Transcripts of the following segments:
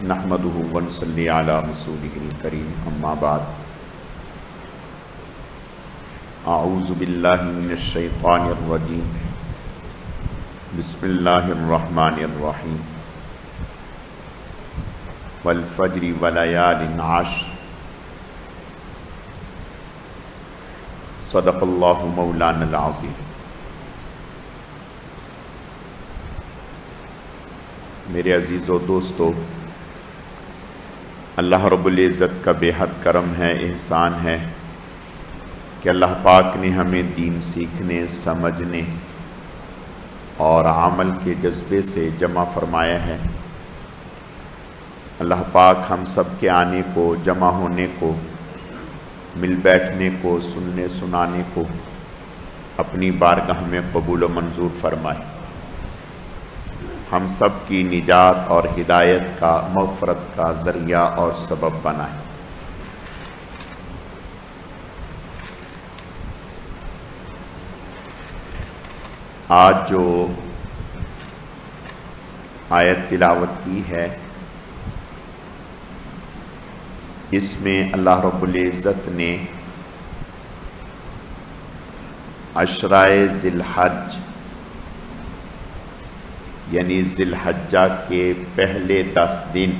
نحمدہ ونصلی علی رسولہ الکریم اما بعد اعوذ باللہ من الشیطان الرجیم بسم اللہ الرحمن الرحیم والفجر ولیال عشر صدق اللہ مولانا العظیم۔ میرے عزیز و دوستو، اللہ رب العزت کا بے حد کرم ہے، احسان ہے کہ اللہ پاک نے ہمیں دین سیکھنے، سمجھنے اور عمل کے جذبے سے جمع فرمایا ہے۔ اللہ پاک ہم سب کے آنے کو، جمع ہونے کو، مل بیٹھنے کو، سننے سنانے کو اپنی بارگاہ میں قبول و منظور فرمائے، ہم سب کی نجات اور ہدایت کا، مغفرت کا ذریعہ اور سبب بنائے۔ آج جو آیت تلاوت کی ہے، اس میں اللہ رب العزت نے عشرۂ ذی الحج یعنی ذی الحجہ کے پہلے 10 دن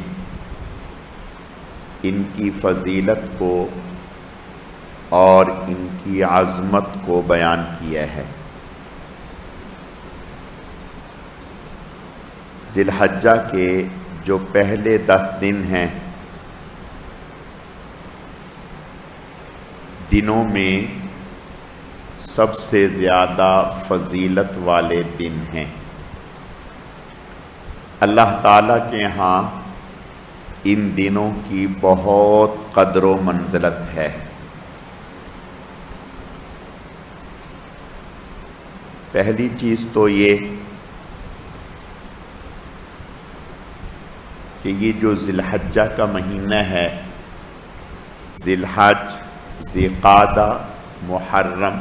ان کی فضیلت کو اور ان کی عظمت کو بیان کیا ہے۔ ذی الحجہ کے جو پہلے 10 دن ہیں، دنوں میں سب سے زیادہ فضیلت والے دن ہیں۔ اللہ تعالیٰ کے ہاں ان دنوں کی بہت قدر و منزلت ہے۔ پہلی چیز تو یہ کہ یہ جو ذی الحجہ کا مہینہ ہے، ذی الحج، ذی قعدہ، محرم،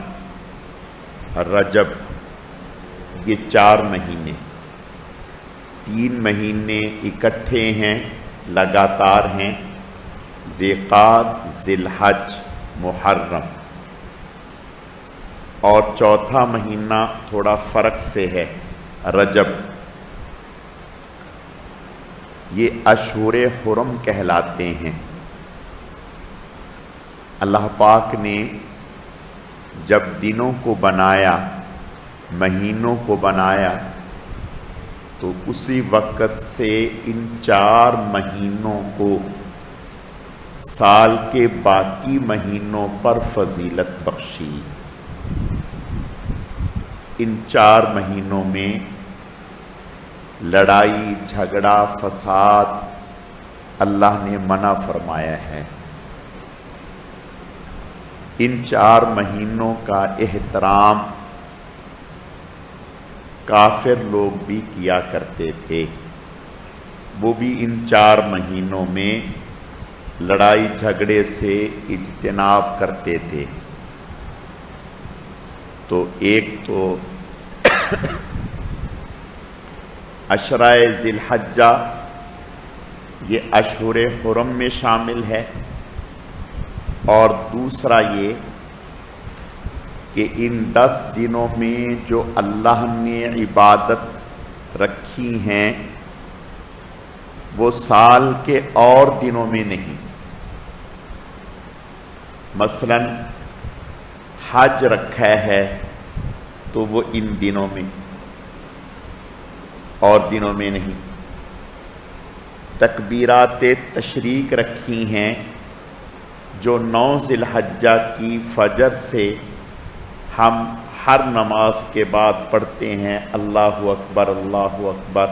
رجب، یہ 4 مہینے، 3 مہینے اکٹھے ہیں، لگاتار ہیں، ذی قعدہ، ذی الحج، محرم، اور چوتھا مہینہ تھوڑا فرق سے ہے، رجب۔ یہ اشہر حرم کہلاتے ہیں۔ اللہ پاک نے جب دنوں کو بنایا، مہینوں کو بنایا، تو اسی وقت سے ان 4 مہینوں کو سال کے باقی مہینوں پر فضیلت بخشی۔ ان 4 مہینوں میں لڑائی، جھگڑا، فساد اللہ نے منع فرمایا ہے۔ ان 4 مہینوں کا احترام کافر لوگ بھی کیا کرتے تھے، وہ بھی ان 4 مہینوں میں لڑائی جھگڑے سے اجتناب کرتے تھے۔ تو ایک تو عشرۂ ذی الحجہ، یہ اشہر حرم میں شامل ہے، اور دوسرا یہ کہ ان 10 دنوں میں جو اللہ نے عبادت رکھی ہیں، وہ سال کے اور دنوں میں نہیں۔ مثلا حج رکھا ہے تو وہ ان دنوں میں، اور دنوں میں نہیں۔ تکبیرات تشریق رکھی ہیں جو 9 ذی الحجہ کی فجر سے ہم ہر نماز کے بعد پڑھتے ہیں، اللہ اکبر، اللہ اکبر،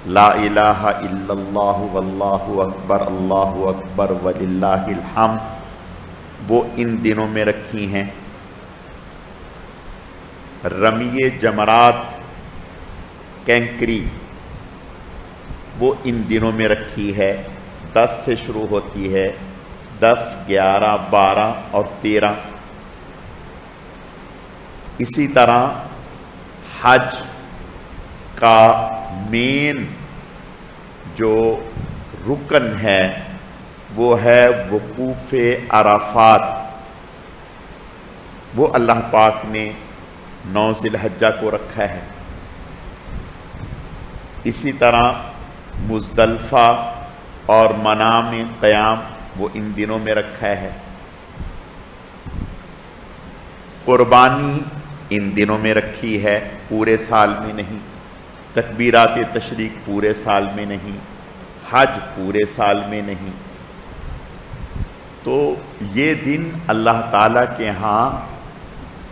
لا الہ الا اللہ، واللہ اکبر، اللہ اکبر وللہ الحمد، وہ ان دنوں میں رکھی ہیں۔ رمی جمرات، کینکری، وہ ان دنوں میں رکھی ہے، 10 سے شروع ہوتی ہے، 10، 11، 12 اور 13۔ اسی طرح حج کا مین جو رکن ہے وہ ہے وقوف عرفات. وہ اللہ پاک نے 9 ذی الحجہ کو رکھا ہے. اسی طرح مزدلفہ اور منام قیام وہ ان دنوں میں رکھا ہے. قربانی ان دنوں میں رکھی ہے، پورے سال میں نہیں. تکبیرات تشریق پورے سال میں نہیں. حج پورے سال میں نہیں. تو یہ دن اللہ تعالیٰ کے ہاں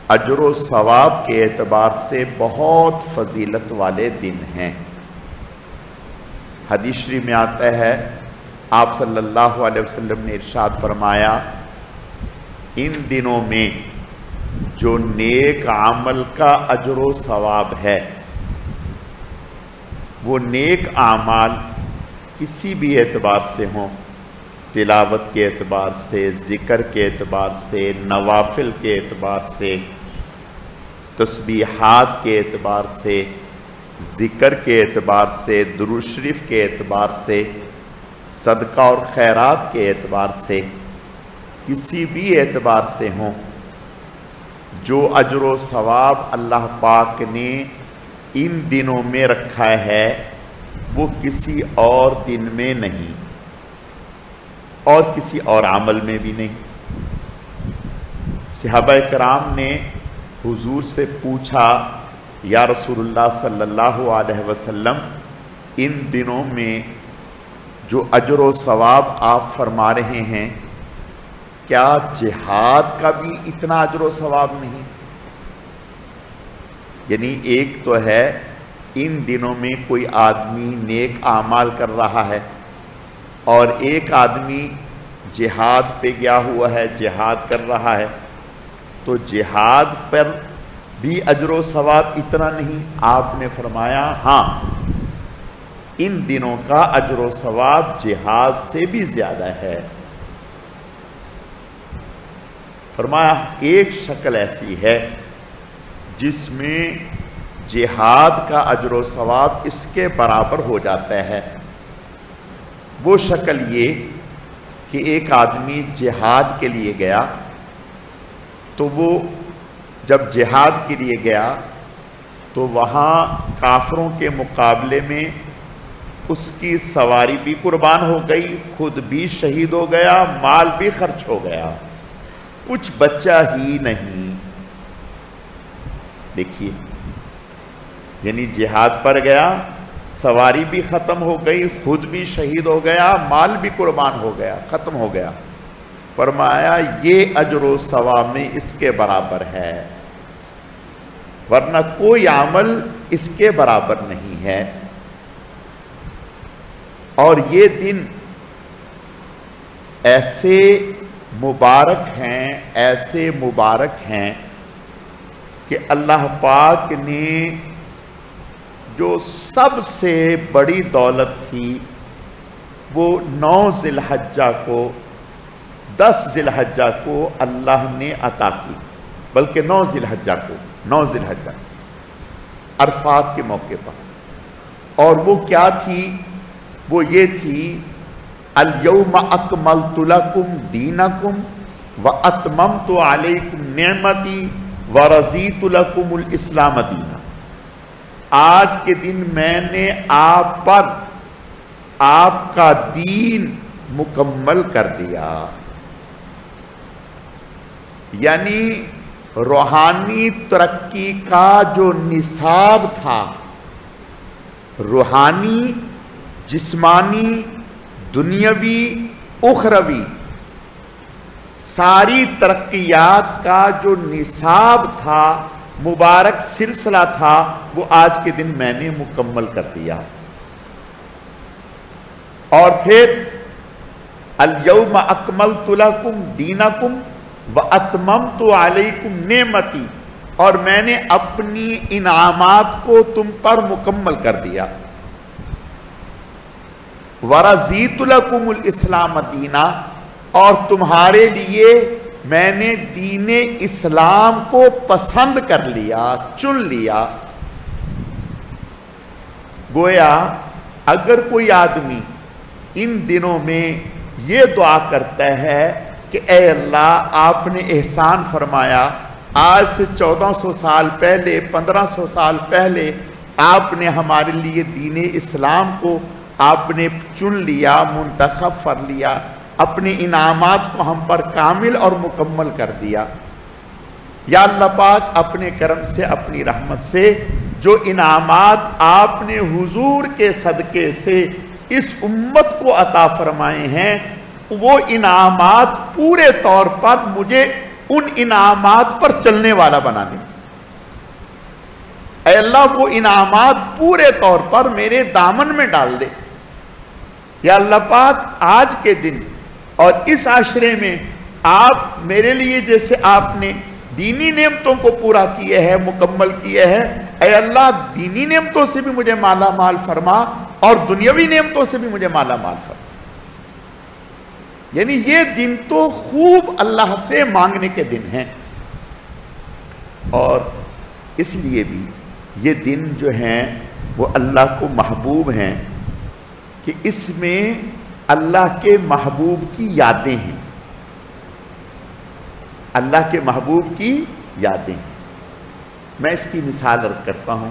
اجر و ثواب کے اعتبار سے بہت فضیلت والے دن ہیں. حدیث شریف میں آتا ہے آپ صلی اللہ علیہ وسلم نے ارشاد فرمایا ان دنوں میں جو نیک عمل کا اجر و ثواب ہے وہ نیک اعمال کسی بھی اعتبار سے ہوں، تلاوت کے اعتبار سے، ذکر کے اعتبار سے، نوافل کے اعتبار سے، تسبیحات کے اعتبار سے، ذکر کے اعتبار سے، درود شریف کے اعتبار سے، صدقہ اور خیرات کے اعتبار سے، کسی بھی اعتبار سے ہوں، جو اجر و ثواب اللہ پاک نے ان دنوں میں رکھا ہے وہ کسی اور دن میں نہیں اور کسی اور عمل میں بھی نہیں. صحابہ کرام نے حضور سے پوچھا یا رسول اللہ صلی اللہ علیہ وسلم ان دنوں میں جو اجر و ثواب آپ فرما رہے ہیں کیا جہاد کا بھی اتنا اجر و ثواب نہیں؟ یعنی ایک تو ہے ان دنوں میں کوئی آدمی نیک اعمال کر رہا ہے اور ایک آدمی جہاد پہ گیا ہوا ہے، جہاد کر رہا ہے، تو جہاد پر بھی اجر و ثواب اتنا نہیں. آپ نے فرمایا ہاں ان دنوں کا اجر و ثواب جہاد سے بھی زیادہ ہے. فرمایا ایک شکل ایسی ہے جس میں جہاد کا اجر و ثواب اس کے برابر ہو جاتا ہے. وہ شکل یہ کہ ایک آدمی جہاد کے لیے گیا تو وہ جب جہاد کے لیے گیا تو وہاں کافروں کے مقابلے میں اس کی سواری بھی قربان ہو گئی، خود بھی شہید ہو گیا، مال بھی خرچ ہو گیا، کچھ بچا ہی نہیں. دیکھیے یعنی جہاد پر گیا، سواری بھی ختم ہو گئی، خود بھی شہید ہو گیا، مال بھی قربان ہو گیا، ختم ہو گیا. فرمایا یہ اجر و ثواب میں اس کے برابر ہے، ورنہ کوئی عمل اس کے برابر نہیں ہے. اور یہ دن ایسے مبارک ہیں، ایسے مبارک ہیں کہ اللہ پاک نے جو سب سے بڑی دولت تھی وہ 9 ذی الحجہ کو، 10 ذی الحجہ کو اللہ نے عطا کی، بلکہ 9 ذی الحجہ کو، 9 ذی الحجہ عرفات کے موقع پر. اور وہ کیا تھی؟ وہ یہ تھی الیوم اکملت لکم دینکم واتممت علیکم نعمتی ورضیت لکم الاسلام دینا. آج کے دن میں نے آپ پر آپ کا دین مکمل کر دیا. یعنی روحانی ترقی کا جو نصاب تھا، روحانی، جسمانی، دنیاوی، اخروی، ساری ترقیات کا جو نصاب تھا، مبارک سلسلہ تھا، وہ آج کے دن میں نے مکمل کر دیا. اور پھر الیوم اکملت لکم دینکم واتممت علیکم نعمتی، اور میں نے اپنی انعامات کو تم پر مکمل کر دیا. ورضیت لکم الاسلام دینا، اور تمہارے لیے میں نے دین اسلام کو پسند کر لیا، چن لیا. گویا اگر کوئی آدمی ان دنوں میں یہ دعا کرتا ہے کہ اے اللہ آپ نے احسان فرمایا، آج سے 1400 سال پہلے 1500 سال پہلے آپ نے ہمارے لیے دین اسلام کو آپ نے چن لیا، منتخب کر لیا، اپنے انعامات کو ہم پر کامل اور مکمل کر دیا۔ یا اللہ پاک اپنے کرم سے اپنی رحمت سے جو انعامات آپ نے حضور کے صدقے سے اس امت کو عطا فرمائے ہیں، وہ انعامات پورے طور پر مجھے ان انعامات پر چلنے والا بنا دے۔ اے اللہ وہ انعامات پورے طور پر میرے دامن میں ڈال دے۔ یا اللہ پاک آج کے دن اور اس عشرے میں آپ میرے لیے جیسے آپ نے دینی نعمتوں کو پورا کیے ہے، مکمل کیے ہے، اے اللہ دینی نعمتوں سے بھی مجھے مالا مال فرما اور دنیاوی نعمتوں سے بھی مجھے مالا مال فرما۔ یعنی یہ دن تو خوب اللہ سے مانگنے کے دن ہیں، اور اس لیے بھی یہ دن جو ہیں وہ اللہ کو محبوب ہیں کہ اس میں اللہ کے محبوب کی یادیں ہیں، اللہ کے محبوب کی یادیں ہیں۔ میں اس کی مثال عرض کرتا ہوں،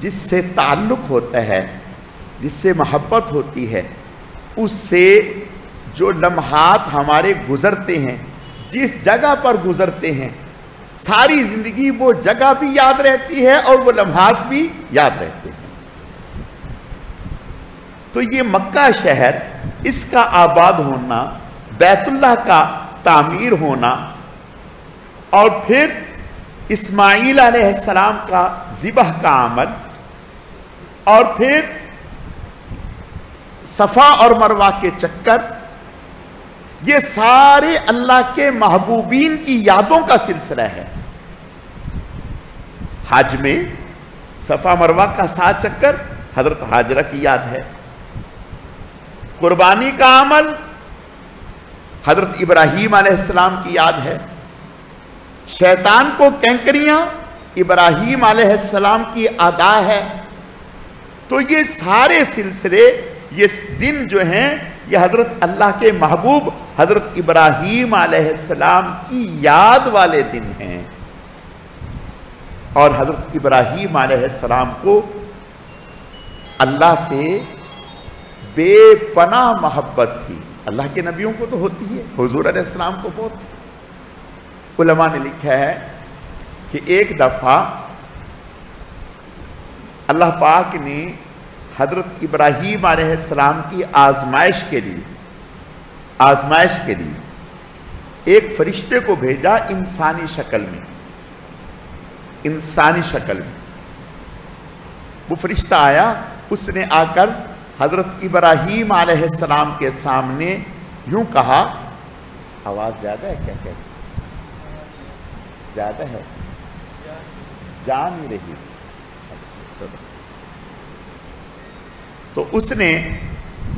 جس سے تعلق ہوتا ہے، جس سے محبت ہوتی ہے، اس سے جو لمحات ہمارے گزرتے ہیں، جس جگہ پر گزرتے ہیں، ساری زندگی وہ جگہ بھی یاد رہتی ہے اور وہ لمحات بھی یاد رہتے ہیں۔ تو یہ مکہ شہر، اس کا آباد ہونا، بیت اللہ کا تعمیر ہونا، اور پھر اسماعیل علیہ السلام کا ذبح کا عمل، اور پھر صفا اور مروہ کے چکر، یہ سارے اللہ کے محبوبین کی یادوں کا سلسلہ ہے۔ حج میں صفا مروہ کا 7 چکر حضرت حاجرہ کی یاد ہے، قربانی کا عمل حضرت ابراہیم علیہ السلام کی یاد ہے، شیطان کو کینکریاں ابراہیم علیہ السلام کی ادا ہے۔ تو یہ سارے سلسلے، یہ دن جو ہیں، یہ حضرت اللہ کے محبوب حضرت ابراہیم علیہ السلام کی یاد والے دن ہیں، اور حضرت ابراہیم علیہ السلام کو اللہ سے بے پناہ محبت تھی۔ اللہ کے نبیوں کو تو ہوتی ہے، حضور علیہ السلام کو بہت تھی۔ علماء نے لکھا ہے کہ ایک دفعہ اللہ پاک نے حضرت ابراہیم علیہ السلام کی آزمائش کے لیے ایک فرشتے کو بھیجا انسانی شکل میں۔ وہ فرشتہ آیا، اس نے آ کر حضرت ابراہیم علیہ السلام کے سامنے یوں کہا، آواز زیادہ ہے کیا کہتے؟ زیادہ ہے، جا نہیں رہی۔ تو اس نے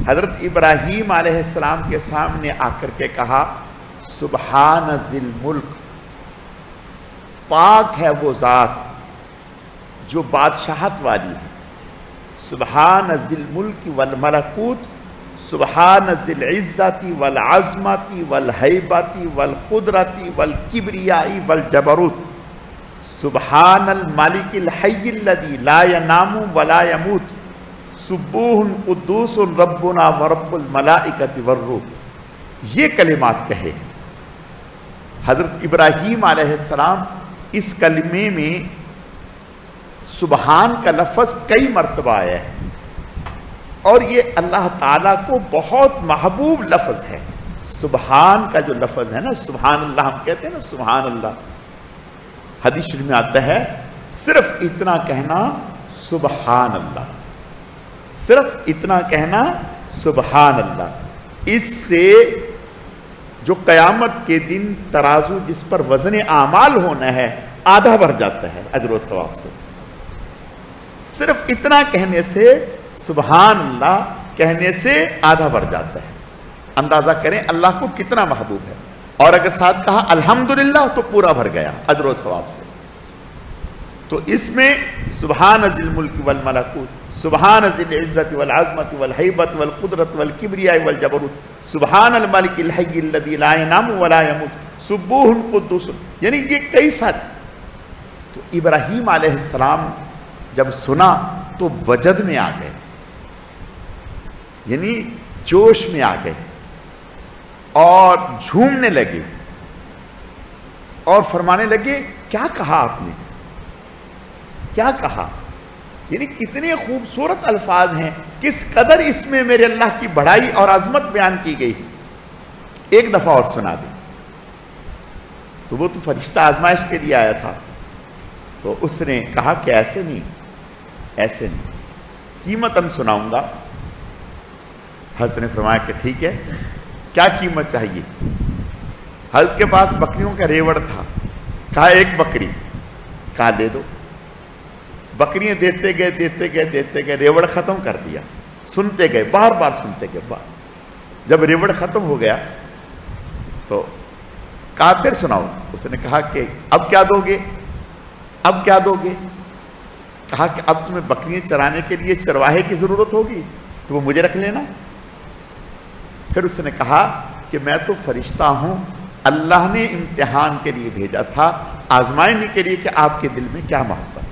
حضرت ابراہیم علیہ السلام کے سامنے آ کر کے کہا، سبحان ذی الملک، پاک ہے وہ ذات جو بادشاہت والی ہے، سبحان ذی الملک والملکوت، سبحان ذی العزت والعظمت والہیبت والقدرت والکبریاء والجبروت، سبحان الملک الحی الذی لا ینام ولا یموت، سبوح قدوس ربنا ورب الملائکۃ والروح۔ یہ کلمات کہے حضرت ابراہیم علیہ السلام۔ اس کلمے میں سبحان کا لفظ کئی مرتبہ آیا ہے، اور یہ اللہ تعالیٰ کو بہت محبوب لفظ ہے۔ سبحان کا جو لفظ ہے نا، سبحان اللہ ہم کہتے ہیں نا، سبحان اللہ، حدیث شریف میں آتا ہے صرف اتنا کہنا سبحان اللہ، صرف اتنا کہنا سبحان اللہ، اس سے جو قیامت کے دن ترازو جس پر وزن اعمال ہونا ہے آدھا بڑھ جاتا ہے اجر و ثواب سے۔ صرف اتنا کہنے سے، سبحان اللہ کہنے سے آدھا بڑھ جاتا ہے۔ اندازہ کریں اللہ کو کتنا محبوب ہے، اور اگر ساتھ کہا الحمدللہ تو پورا بھر گیا اجر و ثواب سے۔ تو اس میں سبحان ذی الملک والملکوت، سبحان ذی العزت والعظمت والہیبت والقدرت والکبریاء والجبروت سبحان الملک الحی الذی لا ینام ولا یموت سبوح قدوس، یعنی یہ کئی سارے. تو ابراہیم علیہ السلام جب سنا تو وجد میں آ گئے، یعنی جوش میں آ گئے اور جھومنے لگے اور فرمانے لگے کیا کہا آپ نے، کیا کہا، یعنی کتنے خوبصورت الفاظ ہیں، کس قدر اس میں میرے اللہ کی بڑائی اور عظمت بیان کی گئی. ایک دفعہ اور سنا دیں. تو وہ تو فرشتہ آزمائش کے لیے آیا تھا، تو اس نے کہا کہ ایسے نہیں، ایسے نہیں، قیمتاً سناؤں گا. حضرت نے فرمایا کہ ٹھیک ہے، کیا قیمت چاہیے. حضرت کے پاس بکریوں کا ریوڑ تھا، کہا ایک بکری، کہا دے دو. بکریاں دیتے گئے، ریوڑ ختم کر دیا. سنتے گئے، بار بار سنتے گئے. جب ریوڑ ختم ہو گیا تو کہا پھر سناؤ. اس نے کہا کہ اب کیا دو گے، اب کیا دو گے. کہا کہ اب تمہیں بکریاں چرانے کے لیے چرواہے کی ضرورت ہوگی تو وہ مجھے رکھ لینا. پھر اس نے کہا کہ میں تو فرشتہ ہوں، اللہ نے امتحان کے لیے بھیجا تھا، آزمائنے کے لیے کہ آپ کے دل میں کیا محبت.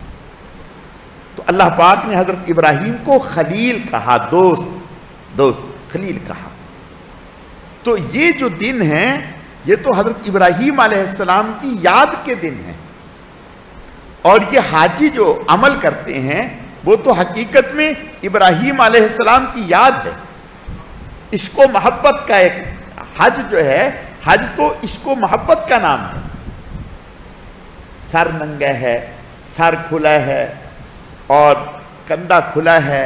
تو اللہ پاک نے حضرت ابراہیم کو خلیل کہا، دوست خلیل کہا. تو یہ جو دن ہیں یہ تو حضرت ابراہیم علیہ السلام کی یاد کے دن ہیں، اور یہ حاجی جو عمل کرتے ہیں وہ تو حقیقت میں ابراہیم علیہ السلام کی یاد ہے. عشق و محبت کا ایک حج جو ہے، حج تو عشق و محبت کا نام ہے. سر ننگا ہے، سر کھلا ہے اور کندھا کھلا ہے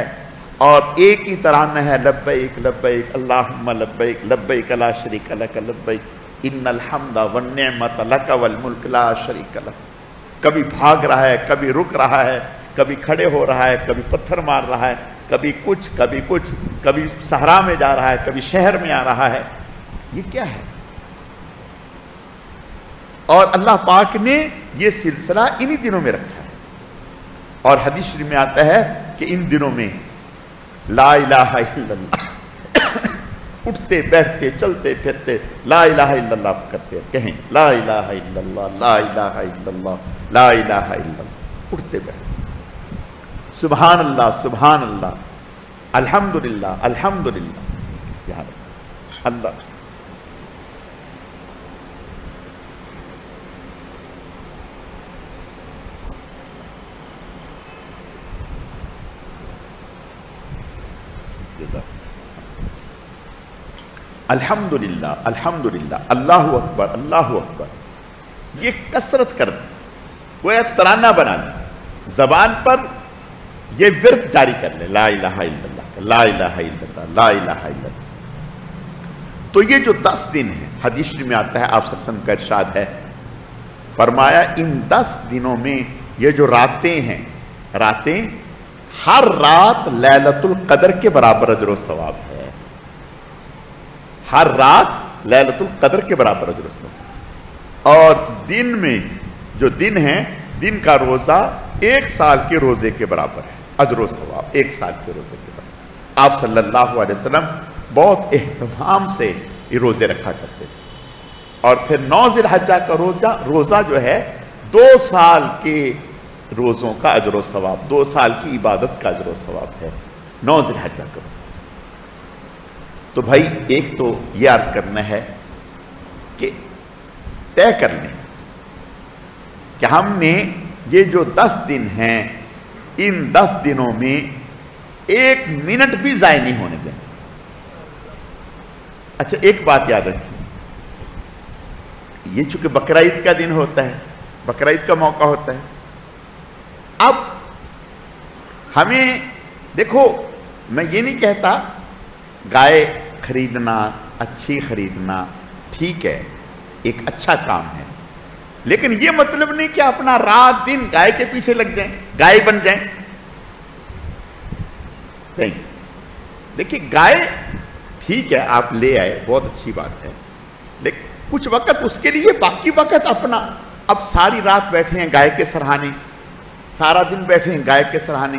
اور ایک ہی ترانہ ہے، لبیک لبیک اللہم لبیک لبیک لا شریک لک لبیک ان الحمد والنعمت لک والملک لا شریک لک. کبھی بھاگ رہا ہے، کبھی رک رہا ہے، کبھی کھڑے ہو رہا ہے، کبھی پتھر مار رہا ہے، کبھی کچھ کبھی کچھ، کبھی صحرا میں جا رہا ہے، کبھی شہر میں آ رہا ہے. یہ کیا ہے؟ اور اللہ پاک نے یہ سلسلہ انہی دنوں میں رکھا ہے. اور حدیث شریف میں آتا ہے کہ ان دنوں میں لا الہ الا اللہ اٹھتے بیٹھتے چلتے پھرتے لا الہ الا اللہ کرتے، کہیں لا الہ الا اللہ لا الہ الا اللہ لا الہ الا اللہ، اٹھتے بیٹھتے سبحان اللہ سبحان اللہ الحمدللہ الحمدللہ. اللہ الحمدللہ الحمدللہ اللہ اکبر اللہ اکبر. یہ کثرت کر دی، وہ ترانہ بنا دی، زبان پر یہ ورد جاری کر لے، لا الہ الا اللہ لا الہ الا اللہ لا الہ الا اللہ. تو یہ جو 10 دن ہیں، حدیث میں آتا ہے، آپ صلی اللہ علیہ وسلم کا ارشاد ہے، فرمایا ان 10 دنوں میں یہ جو راتیں ہیں، راتیں ہر رات لیلۃ القدر کے برابر اجر و ثواب ہے. ہر رات لیلۃ القدر کے برابر اجر و ثواب. اور دن میں جو دن ہیں، دن کا روزہ 1 سال کے روزے کے برابر ہے، اجر و ثواب 1 سال کے روزے کے برابر. آپ صلی اللہ علیہ وسلم بہت اہتمام سے یہ روزے رکھا کرتے تھے. اور پھر 9 ذی الحجہ کا روزہ جو ہے 2 سال کے روزوں کا اجر و ثواب، 2 سال کی عبادت کا اجر و ثواب ہے 9 ذی الحجہ کا. تو بھائی ایک تو یہ عرض کرنا ہے کہ طے کر لیں کہ ہم نے یہ جو 10 دن ہیں، ان 10 دنوں میں 1 منٹ بھی ضائع نہیں ہونے دیں. اچھا ایک بات یاد رکھیں، یہ چونکہ بقرعید کا دن ہوتا ہے، بقرعید کا موقع ہوتا ہے. اب ہمیں دیکھو، میں یہ نہیں کہتا گائے خریدنا، اچھی خریدنا ٹھیک ہے، ایک اچھا کام ہے، لیکن یہ مطلب نہیں کہ اپنا رات دن گائے کے پیچھے لگ جائیں، گائے بن جائیں. نہیں، دیکھیے گائے ٹھیک ہے آپ لے آئے، بہت اچھی بات ہے، لیکن کچھ وقت اس کے لیے، باقی وقت اپنا، اب ساری رات بیٹھے ہیں گائے کے سرہانے، سارا دن بیٹھے ہیں گائے کے سرہانے،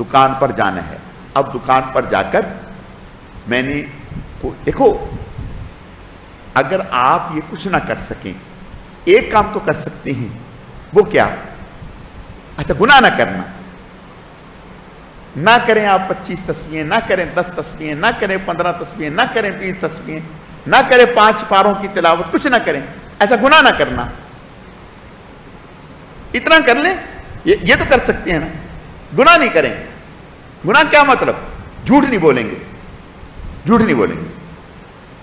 دکان پر جانا ہے. اب دکان پر جا کر میں نے دیکھو، اگر آپ یہ کچھ نہ کر سکیں، ایک کام تو کر سکتے ہیں. وہ کیا؟ اچھا، گناہ نہ کرنا. نہ کریں آپ 25 تسبیحیں، نہ کریں 10 تسبیحیں، نہ کریں 15 تسبیحیں، نہ کریں 20 تسبیحیں، نہ کریں 5 پاروں کی تلاوت، کچھ نہ کریں. ایسا گناہ نہ کرنا. اتنا کر لیں، یہ تو کر سکتے ہیں نا. گناہ نہیں کریں. گناہ کیا مطلب؟ جھوٹ نہیں بولیں گے، جھوٹ نہیں بولیں گے.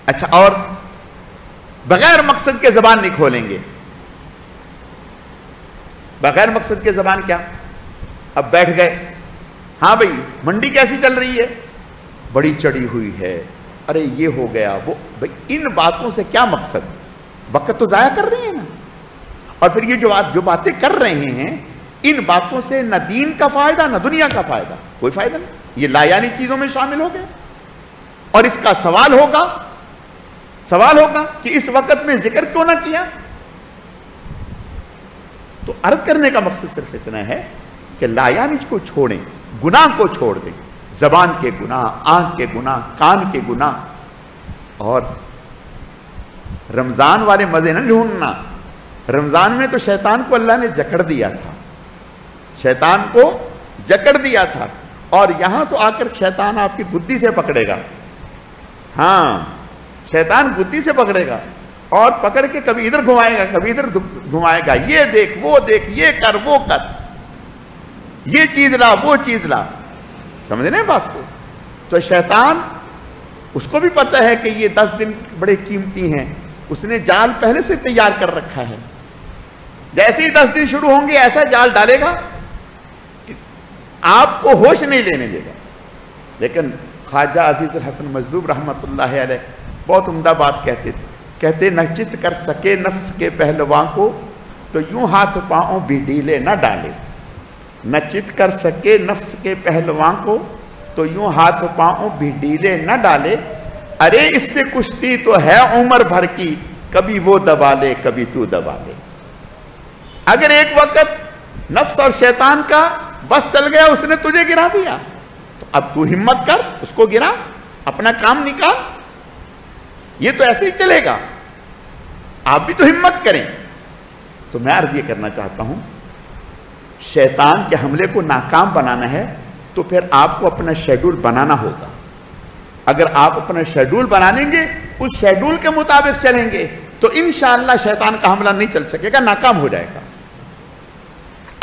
اچھا، اور بغیر مقصد کے زبان نہیں کھولیں گے. بغیر مقصد کے زبان کیا؟ اب بیٹھ گئے، ہاں بھئی منڈی کیسی چل رہی ہے؟ بڑی چڑھی ہوئی ہے. ارے یہ ہو گیا وہ. بھئی ان باتوں سے کیا مقصد؟ وقت تو ضائع کر رہے ہیں نا. اور پھر یہ جو باتیں کر رہے ہیں، ان باتوں سے نہ دین کا فائدہ نہ دنیا کا فائدہ، کوئی فائدہ نہیں. یہ لا یعنی چیزوں میں شامل ہو گئے. اور اس کا سوال ہوگا کہ اس وقت میں ذکر کیوں نہ کیا؟ تو عرض کرنے کا مقصد صرف اتنا ہے کہ لا یعنی کو چھوڑیں، گناہ کو چھوڑ دیں. زبان کے گناہ، آنکھ کے گناہ، کان کے گناہ. اور رمضان والے مزے نہ ڈھونڈنا. رمضان میں تو شیطان کو اللہ نے جکڑ دیا تھا، شیطان کو جکڑ دیا تھا. اور یہاں تو آ کر شیطان آپ کی گدی سے پکڑے گا. ہاں، شیطان گدی سے پکڑے گا اور پکڑ کے کبھی ادھر گھمائے گا، کبھی ادھر گھمائے گا. یہ دیکھ، وہ دیکھ، یہ کر، وہ کر، یہ چیز لا، وہ چیز لا. سمجھنے بات کو؟ تو شیطان، اس کو بھی پتہ ہے کہ یہ 10 دن بڑے قیمتی ہیں. اس نے جال پہلے سے تیار کر رکھا ہے. جیسے ہی 10 دن شروع ہوں گے ایسا جال ڈالے گا کہ آپ کو ہوش نہیں لینے دے گا. لیکن خواجہ عزیز الحسن مجذوب رحمت اللہ علیہ بہت عمدہ بات کہتے نہ چت کر سکے نفس کے پہلواں کو تو یوں ہاتھ پاؤں بھی ڈھیلے نہ ڈالے. نہ چت کر سکے نفس کے پہلواں کو تو یوں ہاتھ پاؤں بھی ڈھیلے نہ ڈالے. ارے اس سے کشتی تو ہے عمر بھر کی، کبھی وہ دبا لے کبھی تو دبا لے. اگر ایک وقت نفس اور شیطان کا بس چل گیا، اس نے تجھے گرا دیا، تو اب تو ہمت کر، اس کو گرا، اپنا کام نکال. یہ تو ایسے ہی چلے گا، آپ بھی تو ہمت کریں. تو میں عرض یہ کرنا چاہتا ہوں، شیطان کے حملے کو ناکام بنانا ہے تو پھر آپ کو اپنا شیڈول بنانا ہوگا. اگر آپ اپنا شیڈول بنائیں گے، اس شیڈول کے مطابق چلیں گے تو انشاءاللہ شیطان کا حملہ نہیں چل سکے گا، ناکام ہو جائے گا.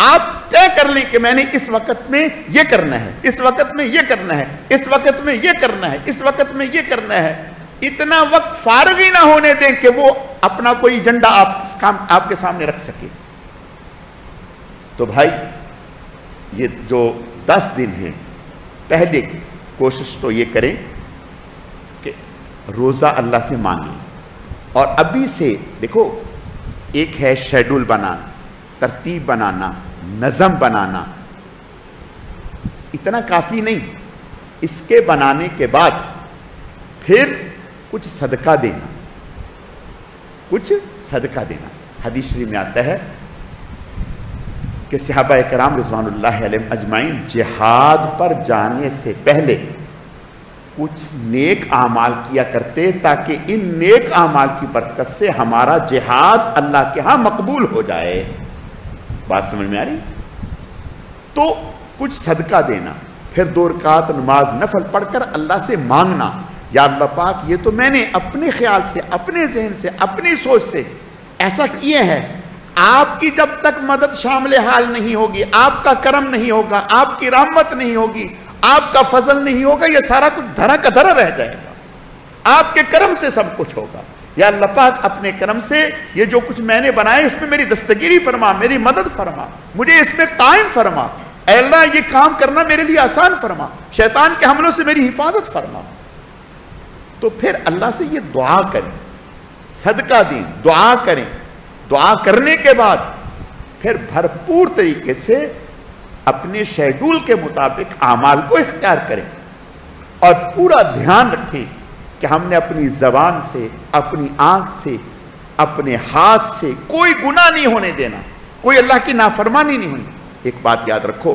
آپ طے کر لیں کہ میں نے اس وقت میں یہ کرنا ہے، اس وقت میں یہ کرنا ہے، اس وقت میں یہ کرنا ہے، اس وقت میں یہ کرنا ہے. اتنا وقت فارغ ہی نہ ہونے دیں کہ وہ اپنا کوئی ایجنڈا آپ کے سامنے رکھ سکے. تو بھائی یہ جو 10 دن ہیں، پہلے کوشش تو یہ کریں کہ روزہ اللہ سے مانگیں. اور ابھی سے دیکھو، ایک ہے شیڈول بنانا، ترتیب بنانا، نظم بنانا. اتنا کافی نہیں. اس کے بنانے کے بعد پھر کچھ صدقہ دینا، کچھ صدقہ دینا. حدیث شریف میں آتا ہے کہ صحابہ کرام رضوان اللہ علیہم اجمعین جہاد پر جانے سے پہلے کچھ نیک اعمال کیا کرتے تاکہ ان نیک اعمال کی برکت سے ہمارا جہاد اللہ کے ہاں مقبول ہو جائے. بات سمجھ میں آ رہی؟ تو کچھ صدقہ دینا، پھر 2 رکعت نماز نفل پڑھ کر اللہ سے مانگنا، یا اللہ پاک یہ تو میں نے اپنے خیال سے، اپنے ذہن سے، اپنی سوچ سے ایسا کیے ہیں، آپ کی جب تک مدد شامل حال نہیں ہوگی، آپ کا کرم نہیں ہوگا، آپ کی رحمت نہیں ہوگی، آپ کا فضل نہیں ہوگا، یہ سارا کچھ دھرا کا دھرا رہ جائے گا. آپ کے کرم سے سب کچھ ہوگا. یا اللہ پاک اپنے کرم سے یہ جو کچھ میں نے بنایا اس میں میری دستگیری فرما، میری مدد فرما، مجھے اس میں قائم فرما. اے اللہ یہ کام کرنا میرے لیے آسان فرما، شیطان کے حملوں سے میری حفاظت فرما. تو پھر اللہ سے یہ دعا کریں، صدقہ دیں، دعا کریں. دعا کرنے کے بعد پھر بھرپور طریقے سے اپنے شیڈول کے مطابق اعمال کو اختیار کریں اور پورا دھیان رکھیں کہ ہم نے اپنی زبان سے، اپنی آنکھ سے، اپنے ہاتھ سے کوئی گناہ نہیں ہونے دینا، کوئی اللہ کی نافرمانی نہیں ہونی. ایک بات یاد رکھو،